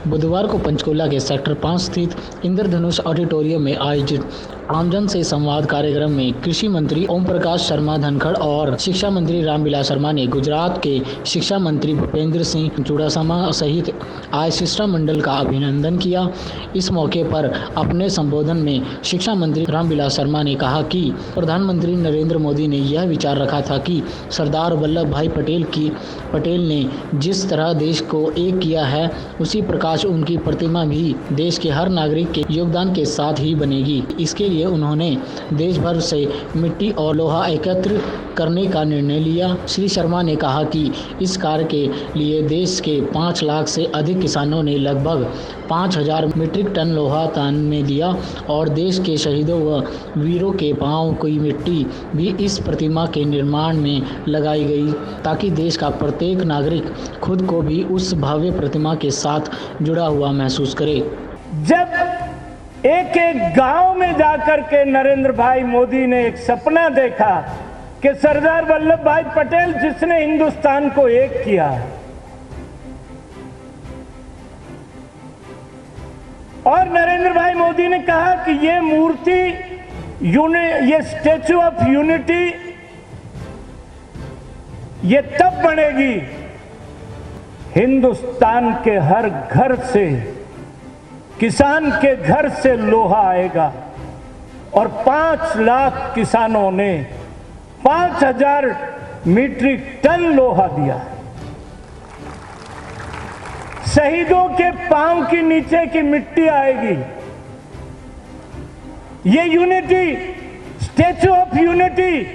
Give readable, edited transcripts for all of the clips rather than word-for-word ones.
बुधवार को पंचकुला के सेक्टर 5 स्थित इंद्रधनुष ऑडिटोरियम में आयोजित आमजन से संवाद कार्यक्रम में कृषि मंत्री ओम प्रकाश शर्मा धनखड़ और शिक्षा मंत्री रामविलास शर्मा ने गुजरात के शिक्षा मंत्री भूपेंद्र सिंह चुड़ासमा सहित आए शिष्टमंडल का अभिनंदन किया। इस मौके पर अपने संबोधन में शिक्षा मंत्री रामविलास शर्मा ने कहा कि प्रधानमंत्री नरेंद्र मोदी ने यह विचार रखा था कि सरदार वल्लभ भाई पटेल ने जिस तरह देश को एक किया है, उसी प्रकार उनकी प्रतिमा भी देश के हर नागरिक के योगदान के साथ ही बनेगी। इसके लिए उन्होंने देश भर से मिट्टी और लोहा एकत्र करने का निर्णय लिया। श्री शर्मा ने कहा कि इस कार्य के लिए देश के 5 लाख से अधिक किसानों ने लगभग 5000 मीट्रिक टन लोहा दान में दिया और देश के शहीदों व वीरों के पांव की मिट्टी भी इस प्रतिमा के निर्माण में लगाई गई, ताकि देश का प्रत्येक नागरिक खुद को भी उस भव्य प्रतिमा के साथ जुड़ा हुआ महसूस करे। जब एक एक गांव में जाकर के नरेंद्र भाई मोदी ने एक सपना देखा कि सरदार वल्लभ भाई पटेल जिसने हिंदुस्तान को एक किया, और नरेंद्र भाई मोदी ने कहा कि ये मूर्ति ये स्टैच्यू ऑफ यूनिटी ये तब बनेगी हिंदुस्तान के हर घर से, किसान के घर से लोहा आएगा। और 5 लाख किसानों ने 5000 मीट्रिक टन लोहा दिया। शहीदों के पांव के नीचे की मिट्टी आएगी। ये यूनिटी, स्टैच्यू ऑफ यूनिटी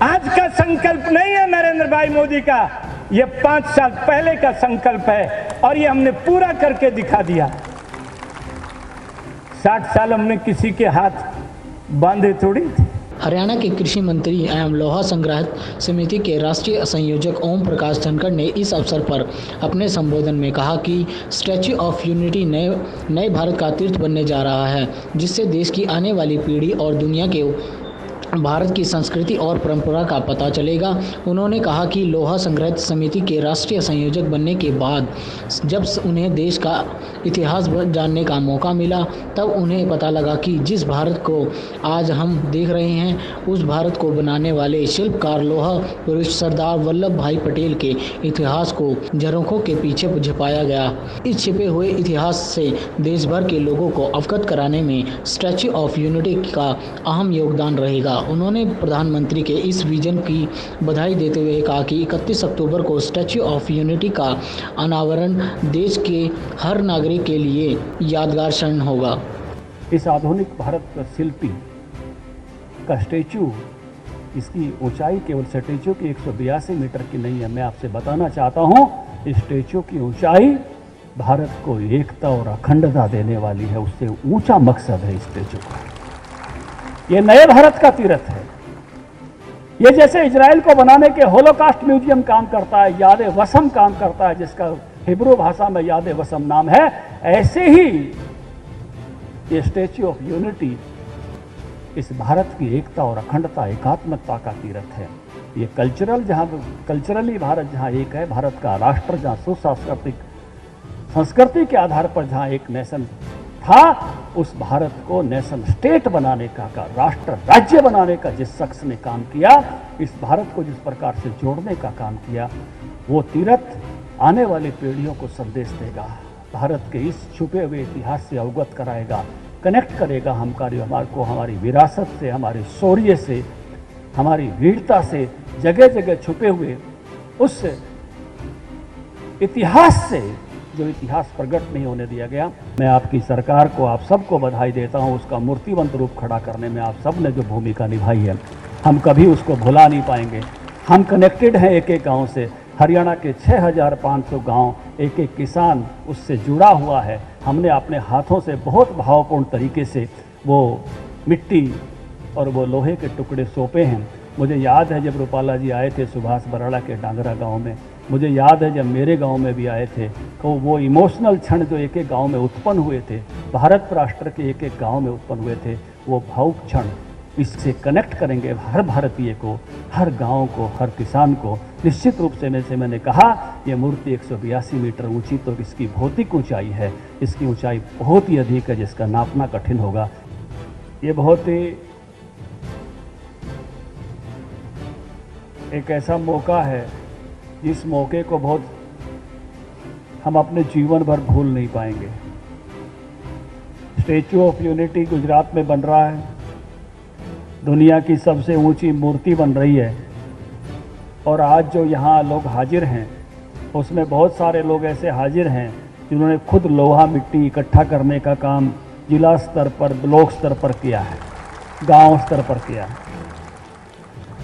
आज का संकल्प नहीं है नरेंद्र भाई मोदी का, ये 5 साल पहले का संकल्प है और ये हमने पूरा करके दिखा दिया। 60 साल हमने किसी के हाथ बांधे थोड़ी थे। हरियाणा के कृषि मंत्री एवं लोहा संग्रह समिति के राष्ट्रीय संयोजक ओम प्रकाश धनखड़ ने इस अवसर पर अपने संबोधन में कहा कि स्टैच्यू ऑफ यूनिटी नए भारत का तीर्थ बनने जा रहा है, जिससे देश की आने वाली पीढ़ी और दुनिया के भारत की संस्कृति और परंपरा का पता चलेगा। उन्होंने कहा कि लोहा संग्रह समिति के राष्ट्रीय संयोजक बनने के बाद जब उन्हें देश का इतिहास जानने का मौका मिला, तब उन्हें पता लगा कि जिस भारत को आज हम देख रहे हैं, उस भारत को बनाने वाले शिल्पकार लोहा पुरुष सरदार वल्लभ भाई पटेल के इतिहास को झरोखों के पीछे छिपाया गया। इस छिपे हुए इतिहास से देश भर के लोगों को अवगत कराने में स्टैच्यू ऑफ यूनिटी का अहम योगदान रहेगा। उन्होंने प्रधानमंत्री के इस विजन की बधाई देते हुए कहा कि 31 अक्टूबर को स्टैच्यू ऑफ यूनिटी का अनावरण देश के हर नागरिक के लिए यादगार क्षण होगा। इस आधुनिक भारत का शिल्पी का स्टैच्यू, इसकी ऊंचाई केवल स्टैच्यू की 182 मीटर की नहीं है। मैं आपसे बताना चाहता हूं, इस स्टैच्यू की ऊंचाई भारत को एकता और अखंडता देने वाली है। उससे ऊंचा मकसद है इस स्टैच्यू का। ये नए भारत का तीर्थ है। ये जैसे इजराइल को बनाने के होलोकास्ट म्यूजियम काम करता है, याद वसम काम करता है, जिसका हिब्रू भाषा में याद वसम नाम है, ऐसे ही ये स्टैच्यू ऑफ यूनिटी इस भारत की एकता और अखंडता, एकात्मकता का तीर्थ है। ये कल्चरली भारत जहाँ एक है, भारत का राष्ट्र जहाँ सुसांस्कृतिक संस्कृति के आधार पर जहाँ एक नेशन था, उस भारत को नेशन स्टेट बनाने का राष्ट्र राज्य बनाने का जिस शख्स ने काम किया, इस भारत को जिस प्रकार से जोड़ने का काम किया, वो तीर्थ आने वाली पीढ़ियों को संदेश देगा, भारत के इस छुपे हुए इतिहास से अवगत कराएगा, कनेक्ट करेगा हमारी विरासत से, हमारे शौर्य से, हमारी वीरता से, जगह जगह छुपे हुए उस इतिहास से जो इतिहास प्रकट नहीं होने दिया गया। मैं आपकी सरकार को, आप सबको बधाई देता हूं। उसका मूर्तिवंत रूप खड़ा करने में आप सब ने जो भूमिका निभाई है, हम कभी उसको भुला नहीं पाएंगे। हम कनेक्टेड हैं एक एक गांव से। हरियाणा के 6500 गांव, एक एक किसान उससे जुड़ा हुआ है। हमने अपने हाथों से बहुत भावपूर्ण तरीके से वो मिट्टी और वो लोहे के टुकड़े सौंपे हैं। मुझे याद है जब रूपाला जी आए थे सुभाष बराड़ा के डांगरा गांव में, मुझे याद है जब मेरे गांव में भी आए थे, तो वो इमोशनल क्षण जो एक एक गांव में उत्पन्न हुए थे, भारत राष्ट्र के एक एक गांव में उत्पन्न हुए थे, वो भावुक क्षण इससे कनेक्ट करेंगे हर भारतीय को, हर गांव को, हर किसान को। निश्चित रूप से मैंने कहा ये मूर्ति 182 मीटर ऊंची तो इसकी भौतिक ऊंचाई है, इसकी ऊंचाई बहुत ही अधिक है जिसका नापना कठिन होगा। ये बहुत ही एक ऐसा मौका है जिस मौके को बहुत हम अपने जीवन भर भूल नहीं पाएंगे। स्टैचू ऑफ यूनिटी गुजरात में बन रहा है, दुनिया की सबसे ऊंची मूर्ति बन रही है, और आज जो यहाँ लोग हाजिर हैं उसमें बहुत सारे लोग ऐसे हाजिर हैं जिन्होंने खुद लोहा मिट्टी इकट्ठा करने का काम जिला स्तर पर, ब्लॉक स्तर पर किया है, गांव स्तर पर किया है।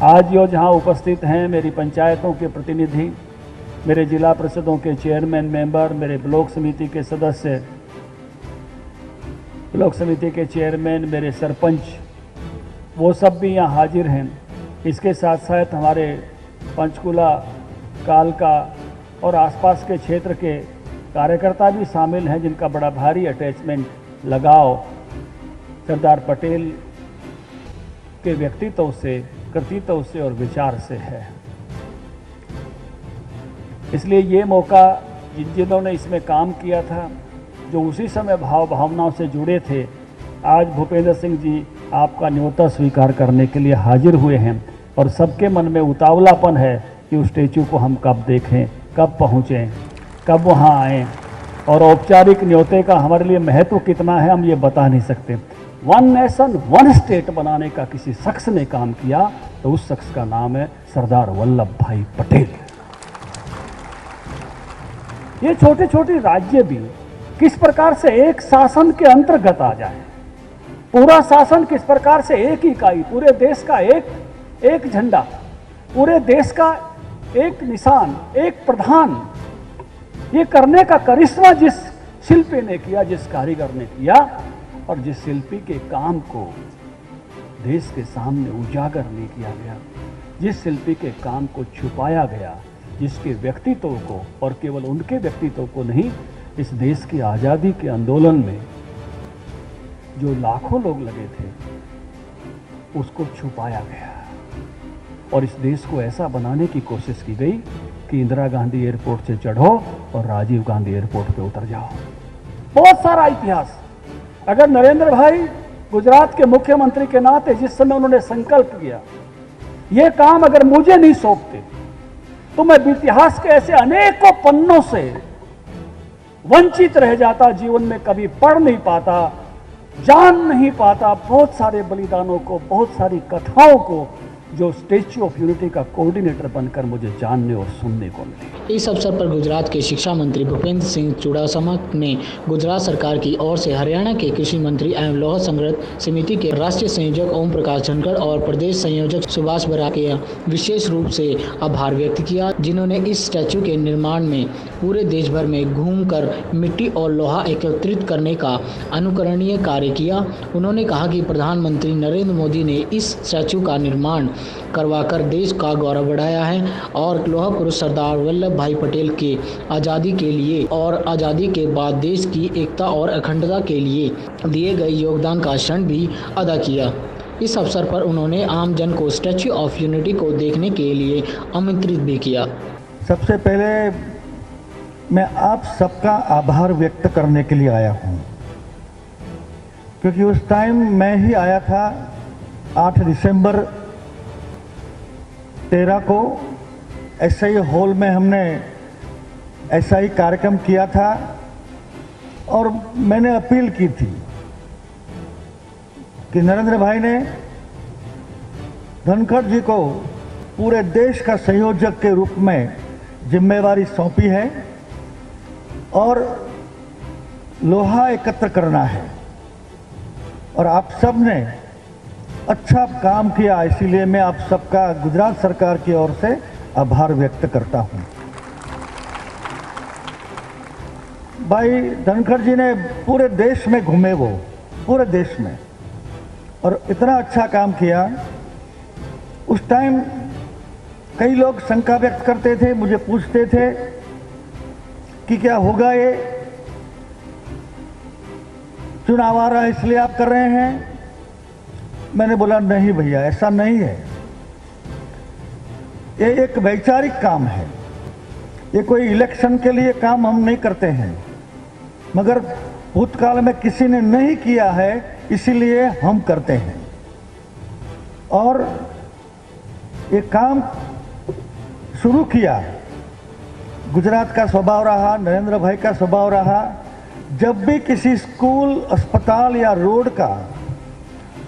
आज जो जहाँ उपस्थित हैं मेरी पंचायतों के प्रतिनिधि, मेरे जिला परिषदों के चेयरमैन मेंबर, मेरे ब्लॉक समिति के सदस्य, ब्लॉक समिति के चेयरमैन, मेरे सरपंच, वो सब भी यहाँ हाजिर हैं। इसके साथ साथ हमारे पंचकुला, कालका और आसपास के क्षेत्र के कार्यकर्ता भी शामिल हैं जिनका बड़ा भारी अटैचमेंट, लगाव सरदार पटेल के व्यक्तित्व से, कृतित्व से और विचार से है। इसलिए ये मौका जिन्होंने इसमें काम किया था, जो उसी समय भावनाओं से जुड़े थे, आज भूपेंद्र सिंह जी आपका न्योता स्वीकार करने के लिए हाजिर हुए हैं और सबके मन में उतावलापन है कि उस स्टैचू को हम कब देखें, कब पहुँचें, कब वहाँ आएँ। और औपचारिक न्योते का हमारे लिए महत्व कितना है हम ये बता नहीं सकते। वन नेशन वन स्टेट बनाने का किसी शख्स ने काम किया तो उस शख्स का नाम है सरदार वल्लभ भाई पटेल। ये छोटे छोटे राज्य भी किस प्रकार से एक शासन के अंतर्गत आ जाए, पूरा शासन किस प्रकार से एक इकाई, पूरे देश का एक झंडा, पूरे देश का एक निशान, एक प्रधान, ये करने का करिश्मा जिस शिल्पी ने किया, जिस कारीगर ने किया, और जिस शिल्पी के काम को देश के सामने उजागर नहीं किया गया, जिस शिल्पी के काम को छुपाया गया, जिसके व्यक्तित्व को, और केवल उनके व्यक्तित्व को नहीं, इस देश की आज़ादी के आंदोलन में जो लाखों लोग लगे थे उसको छुपाया गया और इस देश को ऐसा बनाने की कोशिश की गई कि इंदिरा गांधी एयरपोर्ट से चढ़ो और राजीव गांधी एयरपोर्ट पे उतर जाओ। बहुत सारा इतिहास। अगर नरेंद्र भाई गुजरात के मुख्यमंत्री के नाते जिस समय उन्होंने संकल्प किया, ये काम अगर मुझे नहीं सौंपते तो मैं इतिहास के ऐसे अनेकों पन्नों से वंचित रह जाता, जीवन में कभी पढ़ नहीं पाता, जान नहीं पाता बहुत सारे बलिदानों को, बहुत सारी कथाओं को जो स्टैच्यू ऑफ यूनिटी का कोऑर्डिनेटर बनकर मुझे जानने और सुनने को मिले। इस अवसर पर गुजरात के शिक्षा मंत्री भूपेंद्र सिंह चुड़ासमा ने गुजरात सरकार की ओर से हरियाणा के कृषि मंत्री एवं लौह संग्रह समिति के राष्ट्रीय संयोजक ओम प्रकाश धनखड़ और प्रदेश संयोजक सुभाष बरा के विशेष रूप से आभार व्यक्त किया, जिन्होंने इस स्टैच्यू के निर्माण में पूरे देश भर में घूमकर मिट्टी और लोहा एकत्रित करने का अनुकरणीय कार्य किया। उन्होंने कहा कि प्रधानमंत्री नरेंद्र मोदी ने इस स्टैच्यू का निर्माण करवाकर देश का गौरव बढ़ाया है और लौह पुरुष सरदार वल्लभ भाई पटेल के आज़ादी के लिए और आज़ादी के बाद देश की एकता और अखंडता के लिए दिए गए योगदान का क्षण भी अदा किया। इस अवसर पर उन्होंने आम जन को स्टैच्यू ऑफ यूनिटी को देखने के लिए आमंत्रित भी किया। सबसे पहले मैं आप सबका आभार व्यक्त करने के लिए आया हूँ, क्योंकि उस टाइम मैं ही आया था 8 दिसंबर 13 को एसआई हॉल में हमने एसआई कार्यक्रम किया था और मैंने अपील की थी कि नरेंद्र भाई ने धनखड़ जी को पूरे देश का संयोजक के रूप में जिम्मेवारी सौंपी है और लोहा एकत्र करना है और आप सब ने अच्छा काम किया, इसीलिए मैं आप सबका गुजरात सरकार की ओर से आभार व्यक्त करता हूं। भाई धनखड़ जी ने पूरे देश में घूमे, वो पूरे देश में, और इतना अच्छा काम किया। उस टाइम कई लोग शंका व्यक्त करते थे, मुझे पूछते थे कि क्या होगा, ये चुनाव आ रहा है इसलिए आप कर रहे हैं, मैंने बोला नहीं भैया, ऐसा नहीं है, ये एक वैचारिक काम है, ये कोई इलेक्शन के लिए काम हम नहीं करते हैं, मगर भूतकाल में किसी ने नहीं किया है इसीलिए हम करते हैं। और ये काम शुरू किया, गुजरात का स्वभाव रहा, नरेंद्र भाई का स्वभाव रहा, जब भी किसी स्कूल, अस्पताल या रोड का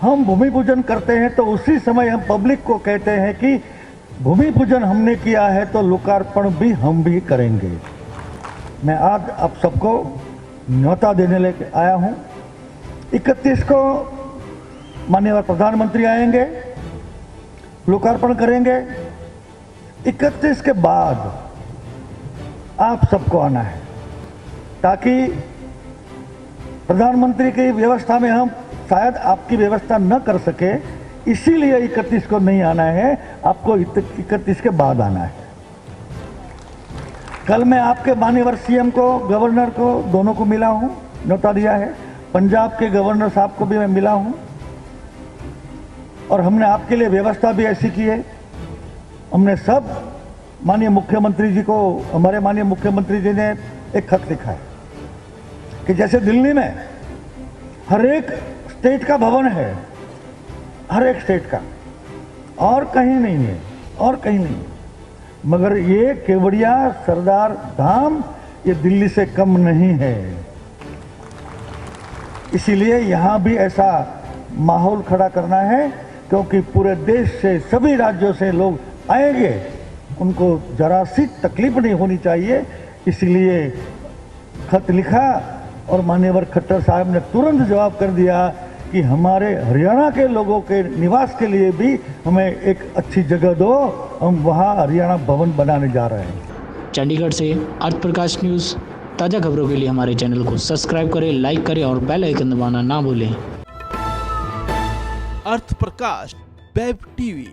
हम भूमि पूजन करते हैं तो उसी समय हम पब्लिक को कहते हैं कि भूमि पूजन हमने किया है तो लोकार्पण भी हम भी करेंगे। मैं आज आप सबको न्योता देने लेके आया हूं। 31 को माननीय प्रधानमंत्री आएंगे, लोकार्पण करेंगे। 31 के बाद आप सबको आना है, ताकि प्रधानमंत्री की व्यवस्था में हम शायद आपकी व्यवस्था न कर सके, इसीलिए 31 को नहीं आना है, आपको 31 के बाद आना है। कल मैं आपके माननीय सीएम को, गवर्नर को, दोनों को मिला हूं, न्योता दिया है। पंजाब के गवर्नर साहब को भी मैं मिला हूं और हमने आपके लिए व्यवस्था भी ऐसी की है। हमने सब माननीय मुख्यमंत्री जी को, हमारे माननीय मुख्यमंत्री जी ने एक खत लिखा है कि जैसे दिल्ली में हर एक स्टेट का भवन है, हर एक स्टेट का, और कहीं नहीं है, और कहीं नहीं है, मगर ये केवड़िया सरदार धाम ये दिल्ली से कम नहीं है। इसीलिए यहाँ भी ऐसा माहौल खड़ा करना है, क्योंकि पूरे देश से, सभी राज्यों से लोग आएंगे, उनको जरा सी तकलीफ नहीं होनी चाहिए। इसलिए खत लिखा और मान्यवर खट्टर साहब ने तुरंत जवाब कर दिया कि हमारे हरियाणा के लोगों के निवास के लिए भी हमें एक अच्छी जगह दो, हम वहाँ हरियाणा भवन बनाने जा रहे हैं। चंडीगढ़ से अर्थ प्रकाश न्यूज़। ताज़ा खबरों के लिए हमारे चैनल को सब्सक्राइब करें, लाइक करें और बेल आइकन दबाना ना भूलें। अर्थ प्रकाश वेब टीवी।